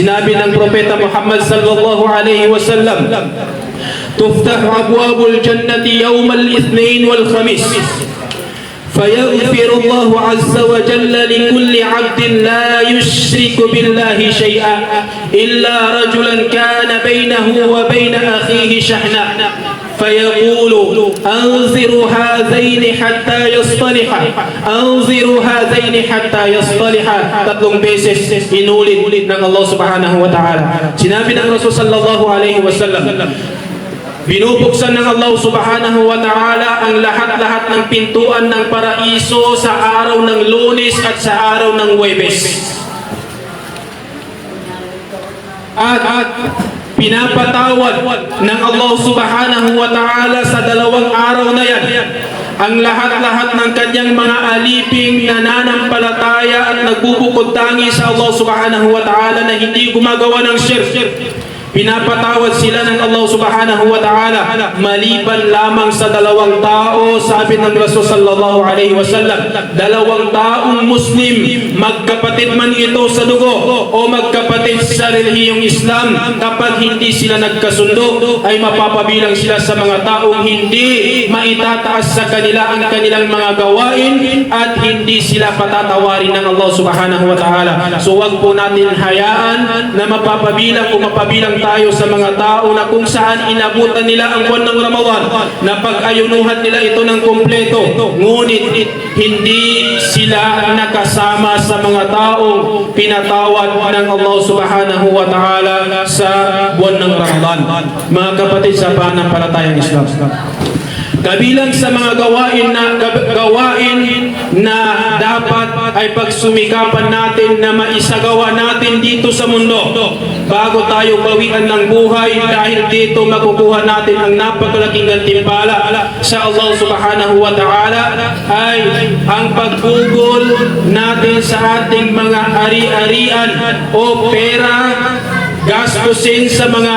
Sinabi ng Propeta Muhammad sallallahu alaihi wasallam, "Tuftah abwabul jannati yawmal ithnain wal khamis." فيغفر الله عز وجل لكل عبد لا يشرك بالله شيئا إلا رجلا كان بينه وبين أخيه شحناء فيقول أنظروا هذين حتى يصطلحا أنظروا هذين حتى يصطلحا. Tatlong beses inulit ng Allah subhanahu wa ta'ala. Sinabi ng Rasul sallallahu alaihi wasallam, binubuksan ng Allah subhanahu wa ta'ala ang lahat-lahat ng pintuan ng paraiso sa araw ng Lunes at sa araw ng Huwebes. At pinapatawad ng Allah subhanahu wa ta'ala sa dalawang araw na yan ang lahat-lahat ng kanyang mga aliping nananampalataya at nagbubukod tangi sa Allah subhanahu wa ta'ala na hindi gumagawa ng shirk. Pinapatawad sila ng Allah subhanahu wa ta'ala maliban lamang sa dalawang tao. Sabi ng Rasul sallallahu alaihi wasallam, dalawang taong Muslim, magkapatid man ito sa dugo o magkapatid sa relihiyong Islam, kapag hindi sila nagkasundo ay mapapabilang sila sa mga taong hindi maitataas sa kanila ang kanilang mga gawain at hindi sila patatawarin ng Allah subhanahu wa ta'ala. So wag po natin hayaan na mapapabilang o mapabilang tayo sa mga tao na kung saan inabutan nila ang buwan ng Ramadan, na pag-ayunuhan nila ito ng kumpleto, ngunit hindi sila nakasama sa mga taong pinatawad ng Allah subhanahu wa ta'ala sa buwan ng Ramadan. Mga kapatid sa pananampalatayang Islam, kabilang sa mga gawain na dapat ay pagsumikapan natin na maisagawa natin dito sa mundo bago tayo bawian ng buhay, dahil dito makukuha natin ang napakalaking gantimpala sa Allah subhanahu wa ta'ala, ay ang paggugol natin sa ating mga ari-arian o pera, gastusin sa mga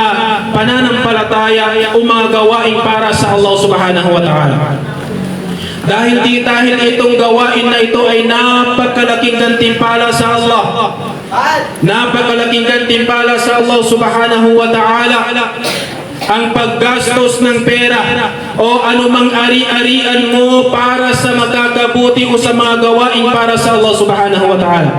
pananampalataya o mga gawain para sa Allah subhanahu wa ta'ala. Dahil itong gawain na ito ay napakalaking gantimpala sa Allah. Napakalaking gantimpala sa Allah subhanahu wa ta'ala ang paggastos ng pera o anumang ari-arian mo para sa magkakabuti o sa mga gawain para sa Allah subhanahu wa ta'ala.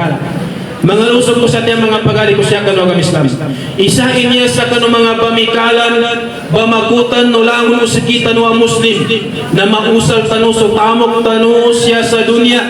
Mga lusog ko sa tiyang mga pagali ko siya kano Islam. Isahin niya sa kano mga pamikalan, bamakutan no langon o sikitan o Muslim na mausal tanu so tamok tanu siya sa dunya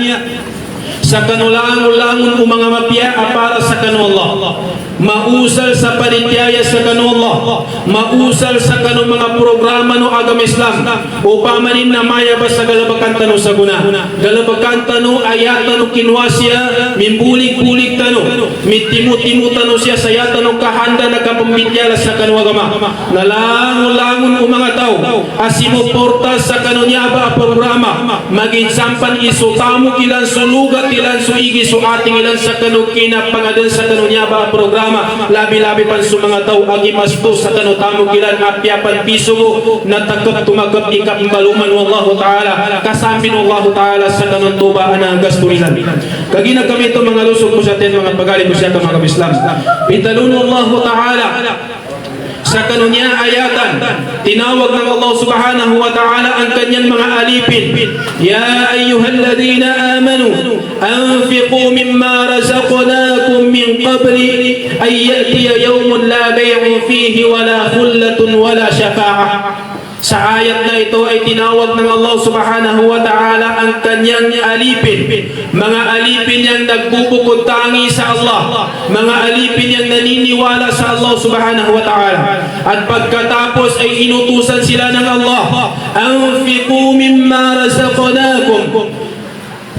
sa kanulangon-langon o mga mapya para sa kanu Allah. Mausal sa panitiyaya sa kanu Allah, mausal sa kanu mga programa no agama Islam upamanin na mayabas sa galabakan tanu sa guna. Galabakan tanu ayatan no kinwasya mimbulig-bulig tanu mitimu-timu tanu siya sa yatan no kahanda na kapambityala sa kanu agama. Nalangon-langon o mga tao asimuporta sa kanu niya ba programa maging sampan isutamo ilan sulugat ilan suigi su ating ilan sa kanu kinapangadan sa kanu niya ba programa. Labi-labi pan sa mga tao agimasto sa kanutamo gilan apyapan piso mo na takot tumagap ikap baluman wallahu ta'ala kasambin wallahu ta'ala sa kanuntubaan ang gastulinan. Kagina kami ito mga lusog ko sa atin mga pagalit ko siya ka mga Islam. Pitalun wallahu ta'ala sa kanunya ayatan, tinawag ng Allah subhanahu wa ta'ala ang kanyang mga alipin. Ya ayyuhalladhina amanu anfiqu mimma razaqnakum min qabli ay ya'tiya yawmun la bay'un fihi wala khullatun wala syafa'ah. Sa ayat na ito ay tinawag ng Allah subhanahu wa ta'ala ang kanyang alipin. Mga alipin yang nagbubukod tangi sa Allah. Mga alipin yang naniniwala sa Allah subhanahu wa ta'ala. At pagkatapos ay inutusan sila ng Allah. Anfiqu mimma razaqnakum.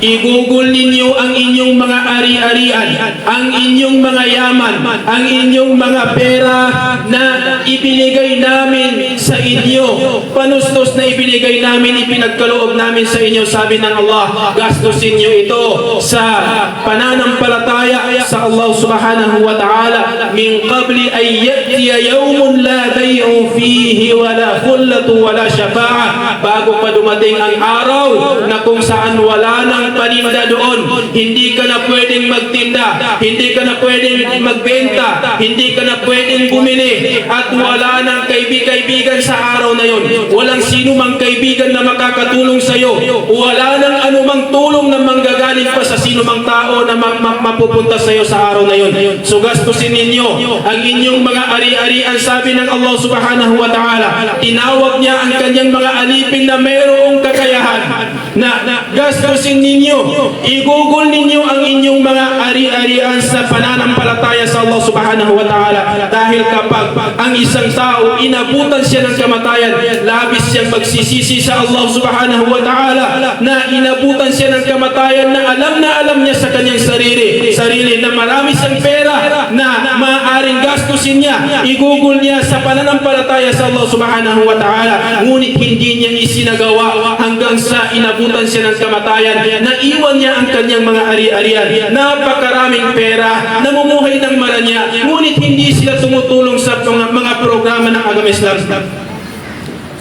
Igugol ninyo ang inyong mga ari-arian, ang inyong mga yaman, ang inyong mga pera na ibinigay namin sa inyo. Panustos na ibinigay namin, ipinagkaloob namin sa inyo. Sabi ng Allah, gastusin nyo ito sa pananampalataya sa Allah subhanahu wa ta'ala. Min qabli ay ya'tiya yawmun la bay'un fihi wala khullatu wala syafa'a. Bago pa dumating ang araw na kung saan wala nang ng paninda doon. Hindi ka na pwedeng magtinda, hindi ka na pwedeng magbenta, hindi ka na pwedeng bumili, at wala nang kaibigan sa araw na yon. Walang sino mang kaibigan na makakatulong sa iyo. Wala nang anumang tulong na manggagaling pa sa sino mang tao na mapupunta sa iyo sa araw na yon. So gastusin ninyo ang inyong mga ari-arian. Sabi ng Allah subhanahu wa ta'ala, tinawag niya ang kanyang mga alipin na mayroong kakayahan na gastusin ninyo, igugol ninyo ang inyong mga ari-arian sa pananampalataya sa Allah subhanahu wa ta'ala. Dahil kapag ang isang tao inabutan siya ng kamatayan, labis siyang magsisisi sa Allah subhanahu wa ta'ala na inabutan siya ng kamatayan, na alam niya sa kanyang sarili na marami siyang pera na maaaring gastusin niya, igugol niya sa pananampalataya sa Allah subhanahu wa ta'ala, ngunit hindi niya isinagawa hanggang sa inabutan siya ng kamatayan. Naiwan niya ang kanyang mga ari-arian, napakaraming pera, namumuhay ng maranya, ngunit hindi sila tumutulong sa mga programa ng agama Islam.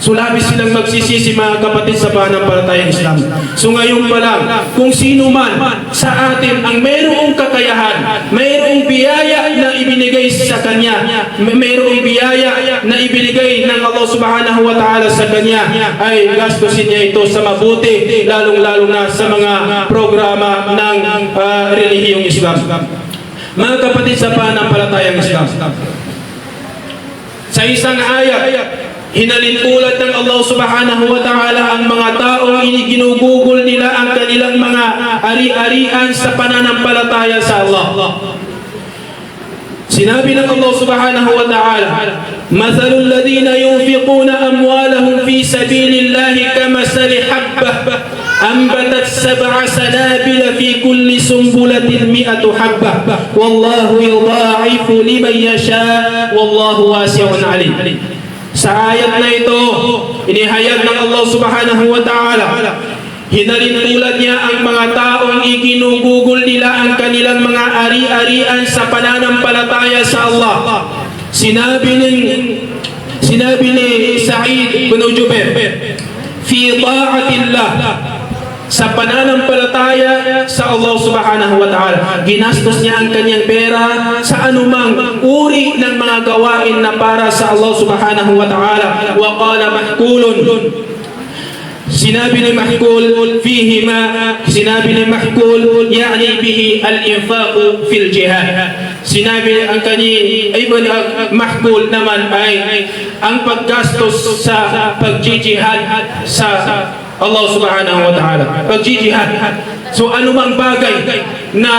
So labis silang magsisisi, mga kapatid, sa pananampalatayang Islam. So ngayon pa lang, kung sino man sa atin ang mayroong kakayahan, mayroong biyaya na ibinigay sa kanya, mayroong biyaya na ibinigay ng Allah subhanahu wa ta'ala sa kanya, ay gastusin niya ito sa mabuti, lalong-lalo na sa mga programa ng relihiyong Islam. Mga kapatid, sa pananampalatayang Islam, sa isang ayat, hinalintulad ng Allah subhanahu wa ta'ala ang mga taong ginugugol nila ang kanilang mga ari-arian sa pananampalataya sa Allah. Sinabi ng Allah subhanahu wa ta'ala, "Mathalul ladina yunfiquna amwalahum fi sabilillahi kamathali habbah anbatat sab'a sanabila fi kulli sumbulatin mi'atu habbah wallahu yudha'ifu liman yasha wallahu wasi'un 'alim." Sa ayat na ito, inihayag ng Allah subhanahu wa ta'ala, hinalintulad niya ang mga taong iginugugol nila ang kanilang mga ari-arian sa pananampalataya sa Allah. Sinabi ni Sa'id bin Jubair, fi ta'atillah, sa pananampalataya sa Allah subhanahu wa ta'ala. Ginastos niya ang kanyang pera sa anumang uri ng mga gawain na para sa Allah subhanahu wa ta'ala. Wa qala mahkulun, sinabi ni Mahkul, sinabi ni Mahkul, yani bihi al-infaq fil jihad. Sinabi ang ibn Mahkul naman ay ang paggastos sa pagjihad sa Allah subhanahu wa ta'ala, pagjihad. So anumang bagay na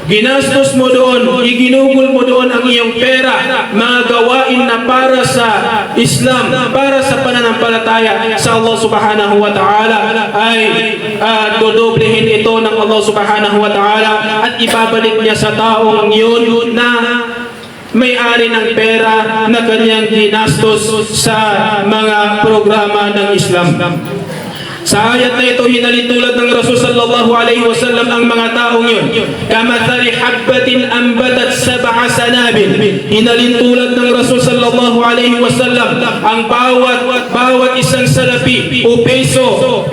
ginastos mo doon, iginugol mo doon ang iyong pera, mga gawain na para sa Islam, para sa pananampalataya sa Allah subhanahu wa ta'ala, ay dodoblehin ito ng Allah subhanahu wa ta'ala at ibabalik niya sa taong yun na may-ari ng pera na kanyang ginastos sa mga programa ng Islam. Sa ayat na ito, hinalitulad ng Rasul sallallahu alaihi wasallam ang mga taong yun. Kamathali habbatin ambatat sab'a sanabil. Hinalitulad ng Rasul sallallahu alaihi wasallam ang bawat isang salapi o peso,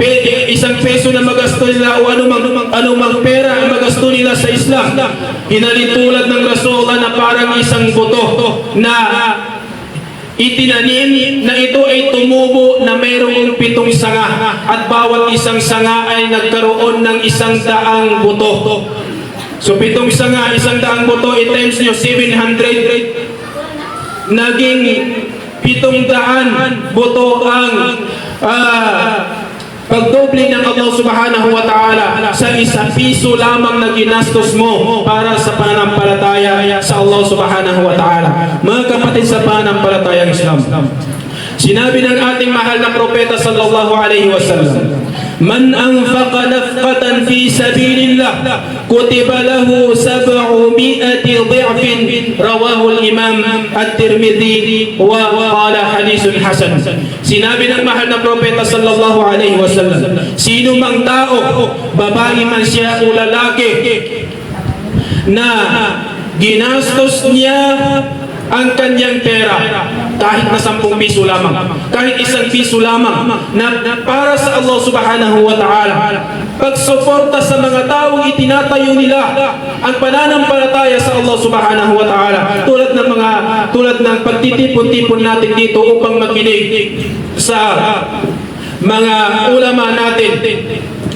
isang peso na magasto nila o anumang pera ang magasto nila sa Islam. Hinalitulad ng Rasul na parang isang buto na itinanim, na ito ay tumubo na mayroong 7 sanga, at bawat isang sanga ay nagkaroon ng 100 buto. So 7 sanga, 100 buto, i-times nyo 700, naging 700 buto ang pagdoble ng Allah subhanahu wa ta'ala sa 1 piso lamang na ginastos mo para sa pananampalataya sa Allah subhanahu wa ta'ala. Mga kapatid, sa pananampalatayang Islam, sinabi ng ating mahal na propeta sallallahu alaihi wasallam, "Man anfaqa nafqatan fi sabilillah kutiba lahu 700 dha'fin." Rawahu al-Imam at-Tirmidhi wa qala hadithun hasan. Sinabi ng mahal na propeta sallallahu alaihi wasallam, sino mang tao, babae man siya o lalaki, na ginastos niya ang kanyang pera, kahit na 10 piso lamang, kahit 1 piso lamang, na para sa Allah subhanahu wa ta'ala, pagsuporta sa mga taong itinatayo nila ang pananampalataya sa Allah subhanahu wa ta'ala, tulad ng pagtitipon-tipon natin dito upang makinig sa mga ulama natin,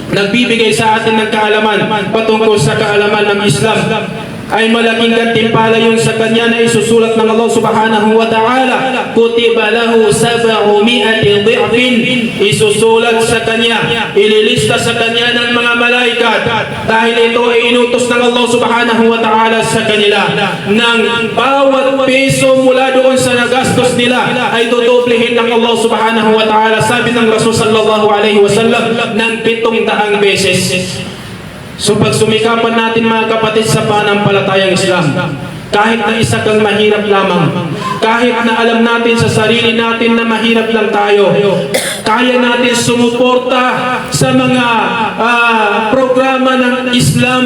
nagbibigay sa atin ng kaalaman patungkol sa kaalaman ng Islam, ay malaking gantimpala yun sa kanya na isusulat ng Allah subhanahu wa ta'ala. Kutiba lahu 700 dhi'fin, isusulat sa kanya, ililista sa kanya ng mga malaikat, dahil ito ay inutos ng Allah subhanahu wa ta'ala sa kanila, ng bawat piso mula doon sa nagastos nila ay dodoblehin ng Allah subhanahu wa ta'ala, sabi ng Rasul sallallahu alaihi wasallam, ng 700 beses. So pagsumikapan natin mga kapatid sa panampalatayang Islam, kahit na isa kang mahirap lamang, kahit na alam natin sa sarili natin na mahirap lang tayo, kaya natin sumuporta sa mga programa ng Islam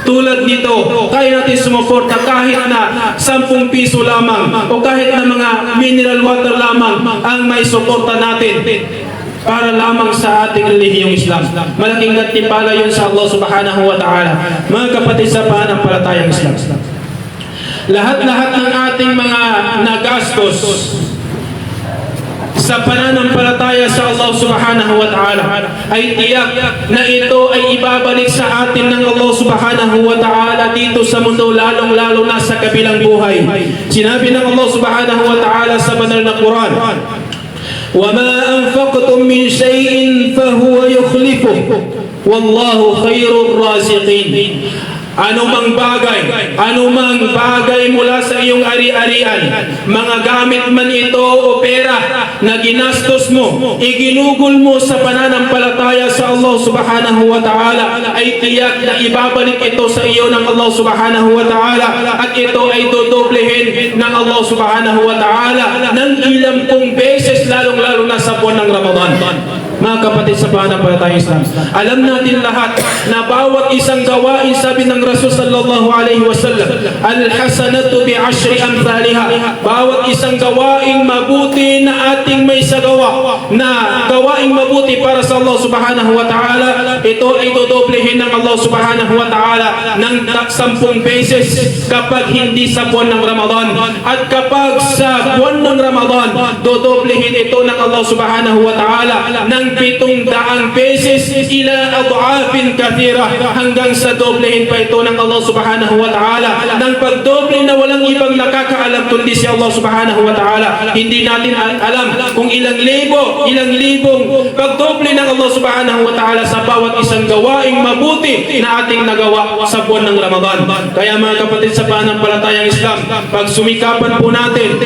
tulad nito. Kaya natin sumuporta kahit na 10 piso lamang o kahit na mga mineral water lamang ang may suporta natin para lamang sa ating relihiyong Islam. Malaking gantimpala yun sa Allah subhanahu wa ta'ala, mga kapatid sa pananampalatayang Islam. Lahat-lahat ng ating mga nagastos sa pananampalataya sa Allah subhanahu wa ta'ala ay tiyak na ito ay ibabalik sa atin ng Allah subhanahu wa ta'ala dito sa mundo, lalong-lalo na sa kabilang buhay. Sinabi ng Allah subhanahu wa ta'ala sa banal na Quran, وَمَا أَنفَقْتُم مِّن شَيْءٍ فَهُوَ يُخْلِفُهُ وَاللَّهُ خَيْرُ الرَّازِقِينَ. Anumang bagay mula sa iyong ari-arian, mga gamit man ito o pera na ginastos mo, iginugol mo sa pananampalataya sa Allah subhanahu wa ta'ala, ay tiyak na ibabalik ito sa iyo ng Allah subhanahu wa ta'ala, at ito ay dodoblehin ng Allah subhanahu wa ta'ala ng ilang beses, lalong-lalo na sa buwan ng Ramadan. Mga kapatid sa pananampalatayang Islam, alam natin lahat na bawat isang gawain, sabi ng Rasul sallallahu alaihi wasallam, al-hasanatu bi'ashri amthaliha, bawat isang gawaing mabuti na ating may sagawa, na gawaing mabuti para sa Allah subhanahu wa ta'ala, ito ay dodoblehin ng Allah subhanahu wa ta'ala ng 10 beses kapag hindi sa buwan ng Ramadan, at kapag sa buwan ng Ramadan, dodoblehin ito ng Allah subhanahu wa ta'ala ng 700 beses ila ad'afin kathira, hanggang sa doblehin pa ito ng Allah subhanahu wa ta'ala ng pagdoble na walang ibang nakakaalam kundi si Allah subhanahu wa ta'ala. Hindi natin alam kung ilang libong pagdoble ng Allah subhanahu wa ta'ala sa bawat isang gawaing mabuti na ating nagawa sa buwan ng Ramadan. Kaya mga kapatid sa pananampalatayang Islam, pagsumikapan po natin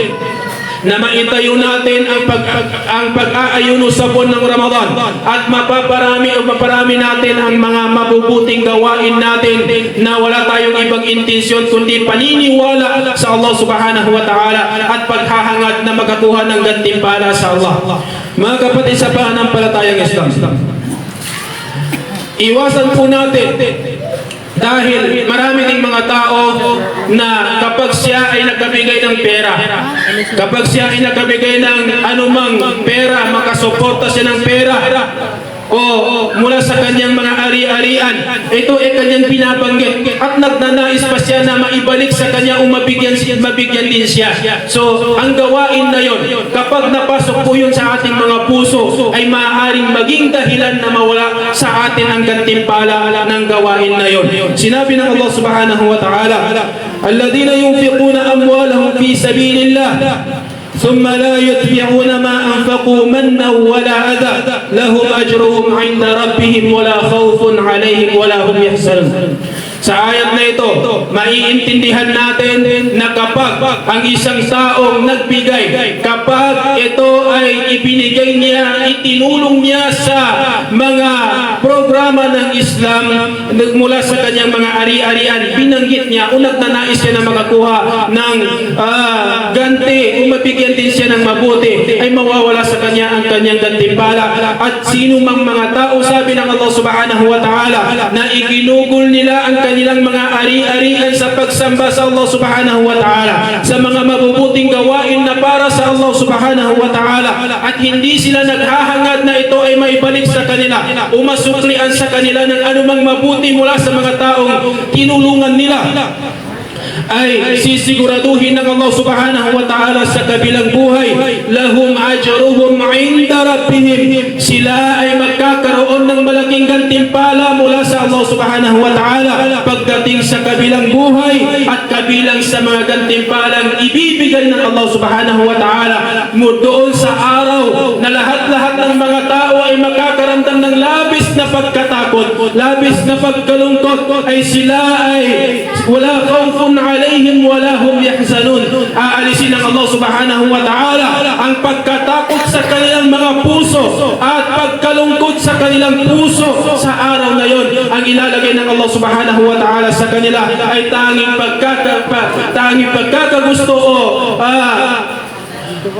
na maitayo natin ang pag-aayuno sa buwan ng Ramadan, at mapaparami natin ang mga mabubuting gawain natin na wala tayong ibang intensyon kundi paniniwala sa Allah subhanahu wa ta'ala at paghahangad na makakuha ng gantimpala sa Allah. Mga kapatid sa pananampalatayang Islam, iwasan po natin, dahil marami ding mga tao na kapag siya ay nagkabigay ng pera, kapag siya ay nagkabigay ng anumang pera, makasuporta siya ng pera o mula sa kanyang mga ari-arian, ito ay kanyang binabanggit at nagnanais pa siya na maibalik sa kanya o mabigyan din siya. So ang gawain na yon, kapag napasok po yun sa ating mga puso, ay maaaring maging dahilan na mawala sa atin ang gantimpala ng gawain na yon. Sinabi ng Allah subhanahu wa ta'ala, alladhina yunfiquna amwalahum fi sabilillah ثم لا يتبعون ما أنفقوا منا ولا أذى لهم أجرهم عند ربهم ولا خوف عليهم ولا هم يحزنون. Sa ayat na ito, maiintindihan natin na kapag ang isang taong nagbigay, kapag ito ay ibinigay niya, itinulong niya sa mga programa ng Islam mula sa kanyang mga ari-arian, binanggit niya o nagnanais siya na makakuha ng ganti o mabigyan din siya ng mabuti, ay mawawala sa kanya ang kanyang gantimpala. At sino mang mga tao, sabi ng Allah subhanahu wa ta'ala, na iginugol nila ang kanilang mga ari-arian sa pagsamba sa Allah subhanahu wa ta'ala, sa mga mabubuti Allah subhanahu wa ta'ala at hindi sila naghahangad na ito ay maibalik sa kanila o masuklian sa kanila ng anumang mabuti mula sa mga taong tinulungan nila, ay sisiguraduhin ng Allah subhanahu wa ta'ala sa kabilang buhay, lahum ajruhum inda rabbihim, sila ay magkakaroon ng malaking gantimpala mula sa Allah subhanahu wa ta'ala pagdating sa kabilang buhay at kabilang sa mga gantimpalang ibibigay ng Allah subhanahu wa ta'ala doon sa araw na lahat-lahat ng mga tao ay magkakaramdam ng labis na pagkatakot, labis na pagkalungkot, ay sila ay wala khawfun alayhim wala hum yahzanun. Aalisin ng Allah subhanahu wa ta'ala ang pagkatakot sa kanilang mga puso at pagkalungkot sa kanilang puso sa araw na yon. Ang ilalagay ng Allah subhanahu wa ta'ala sa kanila ay tanging pagkakagusto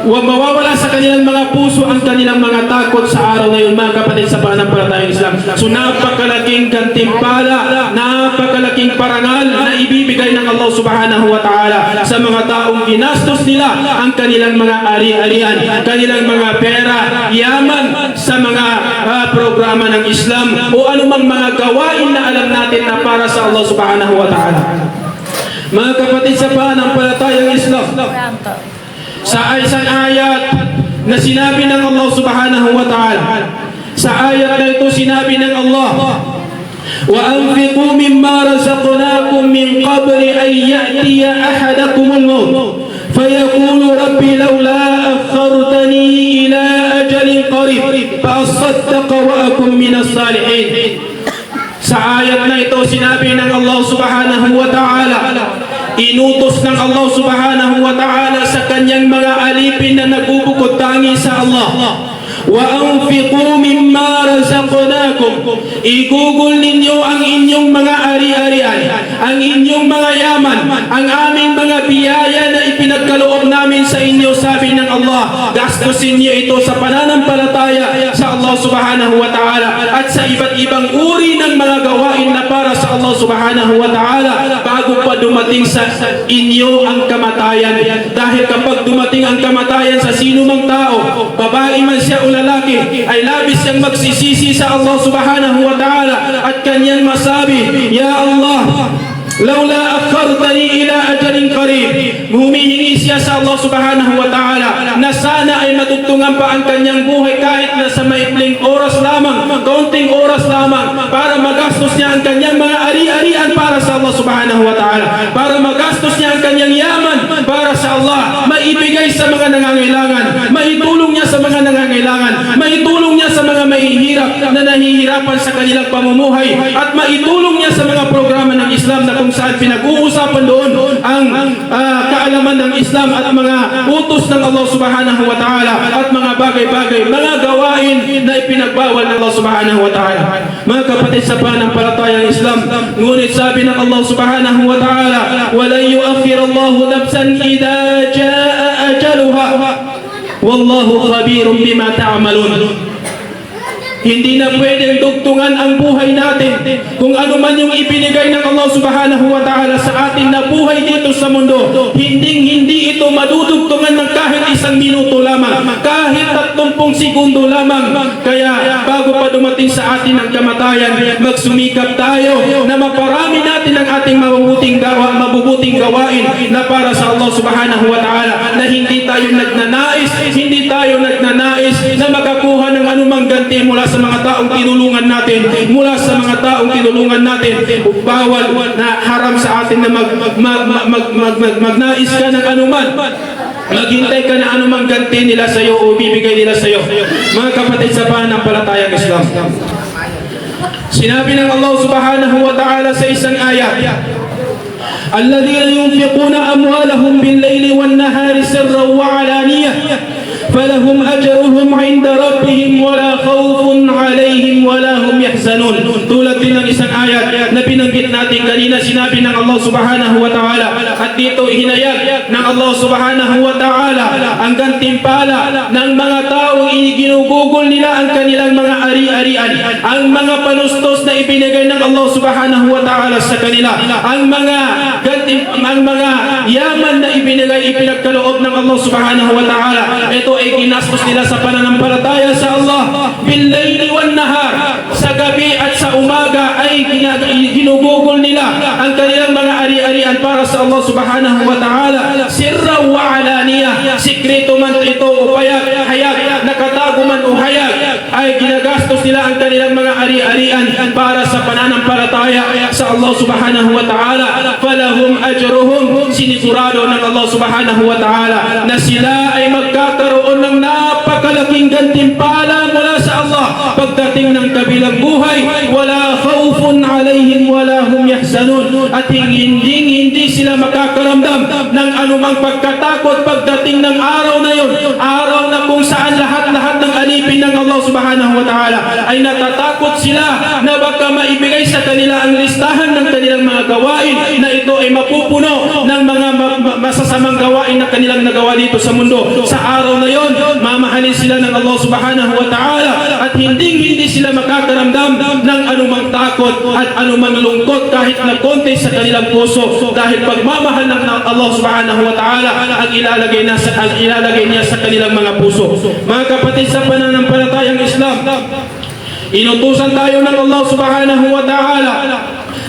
o mawawala sa kanilang mga puso ang kanilang mga takot sa araw na yun, mga kapatid sa pananampalatayang Islam. So napakalaking gantimpala, napakalaking parangal na ibibigay ng Allah subhanahu wa ta'ala sa mga taong ginastos nila ang kanilang mga ari-arian, kanilang mga pera, yaman sa mga programa ng Islam o anumang mga gawain na alam natin na para sa Allah subhanahu wa ta'ala. Mga kapatid sa pananampalatayang Islam, sa isang ayat na sinabi ng Allah subhanahu wa ta'ala, sa ayat na ito sinabi ng Allah, وَأَنْفِقُوا مِمَّا رَزَقْنَاكُمْ مِنْ قَبْلِ أَنْ يَأْتِيَ أَحَدَكُمُ الْمَوْتُ فَيَقُولُ رَبِّ لَوْلَا أَخَّرْتَنِي إِلَى أَجَلٍ قَرِيبٍ فَأَصَّدَّقَ وَأَكُنْ مِنَ الصَّالِحِينَ. Sa ayat na ito sinabi ng Allah subhanahu wa ta'ala, inutos ng Allah subhanahu wa ta'ala sa kanyang mga alipin na nagbubukod tangi sa Allah, wa anfiqu mimma razaqnakum, igugol ninyo ang inyong mga ari-arian, ang inyong mga yaman, ang aming mga biyaya na ipinagkaloob namin sa inyo. Sabi ng Allah, gastusin niyo ito sa pananampalataya sa Allah subhanahu wa ta'ala at sa iba't ibang uri ng mga gawain na para sa Allah subhanahu wa ta'ala bago pa dumating sa inyo ang kamatayan. Dahil kapag dumating ang kamatayan sa sino mang tao, babae man siya o lalaki, ay labis siyang magsisisi sa Allah subhanahu wa ta'ala at kanyang masabi, Ya Allah, laula akhartani ila ajalin qarib. Humihingi siya sa Allah subhanahu wa ta'ala na sana ay matugtungan pa ang kanyang buhay kahit na sa maikling oras lamang, kaunting oras lamang, para magastos niya ang kanyang mga ari-arian para sa Allah subhanahu wa ta'ala, para magastos niya ang kanyang yaman para sa Allah, maibigay sa mga nangangailangan, maitulong niya sa mga nangangailangan, maitulong niya sa mga mahihirap na nahihirapan sa kanilang pamumuhay, at maitulong niya sa mga programa ng Islam na kung saan pinag-uusapan doon ang kaalaman ng Islam at mga utos ng Allah subhanahu wa ta'ala at mga bagay-bagay, mga gawain na ipinagbawal ng Allah subhanahu wa ta'ala. Mga kapatid sa pananampalatayang Islam, ngunit sabi ng Allah subhanahu wa ta'ala, وَلَنْ يُؤَخِّرَ اللَّهُ نَفْسًا إِذَا جَاءَ أَجَلُهَا وَاللَّهُ خَبِيرٌ بِمَا تَعْمَلُونَ. Hindi na pwedeng dugtungan ang buhay natin kung ano man yung ibinigay ng Allah subhanahu wa ta'ala sa atin na buhay dito sa mundo. Hindi ito madudugtungan ng kahit isang minuto lamang, kahit 30 segundo lamang. Kaya bago pa dumating sa atin ang kamatayan, magsumikap tayo na maparami natin ang ating mabubuting gawain na para sa Allah subhanahu wa ta'ala, na hindi tayo nagnanais na makakuha ng anumang ganti mula sa mga taong tinulungan natin, bawal na haram sa atin na magnais ka ng anuman, maghintay ka na anumang ganti nila sa iyo o bibigay nila sa iyo. Mga kapatid sa pananampalatayang Islam, sinabi ng Allah subhanahu wa ta'ala sa isang ayat, الذين ينفقون أموالهم بالليل والنهار سرا وعلانية فلهم أجرهم عند ربهم ولا خوف عليهم ولا هم يحزنون. Tulad din ng isang ayat na binanggit natin kanina, sinabi ng Allah subhanahu wa ta'ala, at dito hinayag ng Allah subhanahu wa ta'ala ang gantimpala ng mga taong ginugugol nila ang kanilang mga ari-arian, ang mga panustos na ibinigay ng Allah subhanahu wa ta'ala sa kanila, ang mga ang mga yaman na ipinagkaloob ng Allah subhanahu wa ta'ala, ito ay ginastos nila sa pananampalataya sa Allah bil-layli wan-nahar, sa gabi at sa umaga ay ginugugol nila ang kanilang mga ari-arian para sa Allah subhanahu wa ta'ala, sirra wa alaniyah, sikreto man ito o hayag, nakatago man o hayag, ay ginagastos nila ang kanilang mga ari-arian para sa pananampalataya sa Allah subhanahu wa ta'ala. Falahum ajruhum, sinigurado ng Allah subhanahu wa ta'ala na sila ay magkakaroon ng napakalaking gantimpala mula sa Allah pagdating ng kabilang buhay. Wala khawfun alayhim wala hum yahzanun, at hindi sila makakaramdam ng anumang pagkatakot pagdating ng araw na yun, araw na kung saan lahat ng alipin ng Allah subhanahu wa ta'ala ay natatakot sila na baka maibigay sa kanila ang listahan ng kanilang mga gawain na ito ay mapupuno ng mga masasamang gawain na kanilang nagawa dito sa mundo. Sa araw na yon, mamahalin sila ng Allah subhanahu wa ta'ala at hindi sila makakaramdam ng anumang takot at anumang lungkot kahit na konti sa kanilang puso, dahil pagmamahal ng Allah subhanahu wa ta'ala ang ilalagay niya sa kanilang mga puso. Mga kapatid sa pananampalatayang Islam, inutusan tayo ng Allah subhanahu wa ta'ala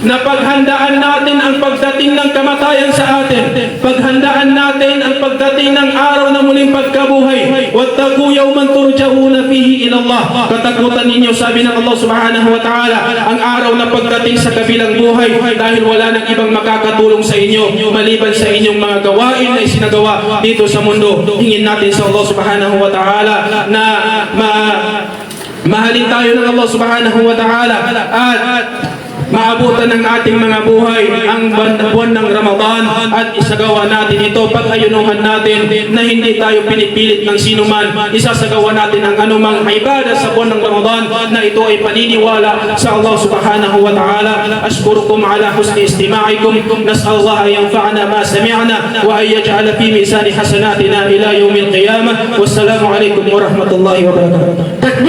na paghandaan natin ang pagdating ng kamatayan sa atin, paghandaan natin ang pagdating ng araw na muling pagkabuhay. Wattaqu yawman turja'una fihi ila Allah, katakutan ninyo, sabi ng Allah subhanahu wa ta'ala, ang araw na pagdating sa kabilang buhay, dahil wala nang ibang makakatulong sa inyo maliban sa inyong mga gawain na isinagawa dito sa mundo. Hingin natin sa Allah subhanahu wa ta'ala na mahalin tayo ng Allah subhanahu wa ta'ala at maabutan ng ating mga buhay ang buwan ng Ramadan, at isagawa natin ito, pag-ayunuhan natin na hindi tayo pinipilit ng sino man. Isasagawa natin ang anumang ibadah sa buwan ng Ramadan na ito ay paniniwala sa Allah subhanahu wa ta'ala. Ashkurukum ala husni istima'ikum, nas'alullah an yanfa'ana ma sami'na wa an yaj'ala fi mizani hasanatina ila yawmil qiyamah. Wassalamu alaikum warahmatullahi wabarakatuh.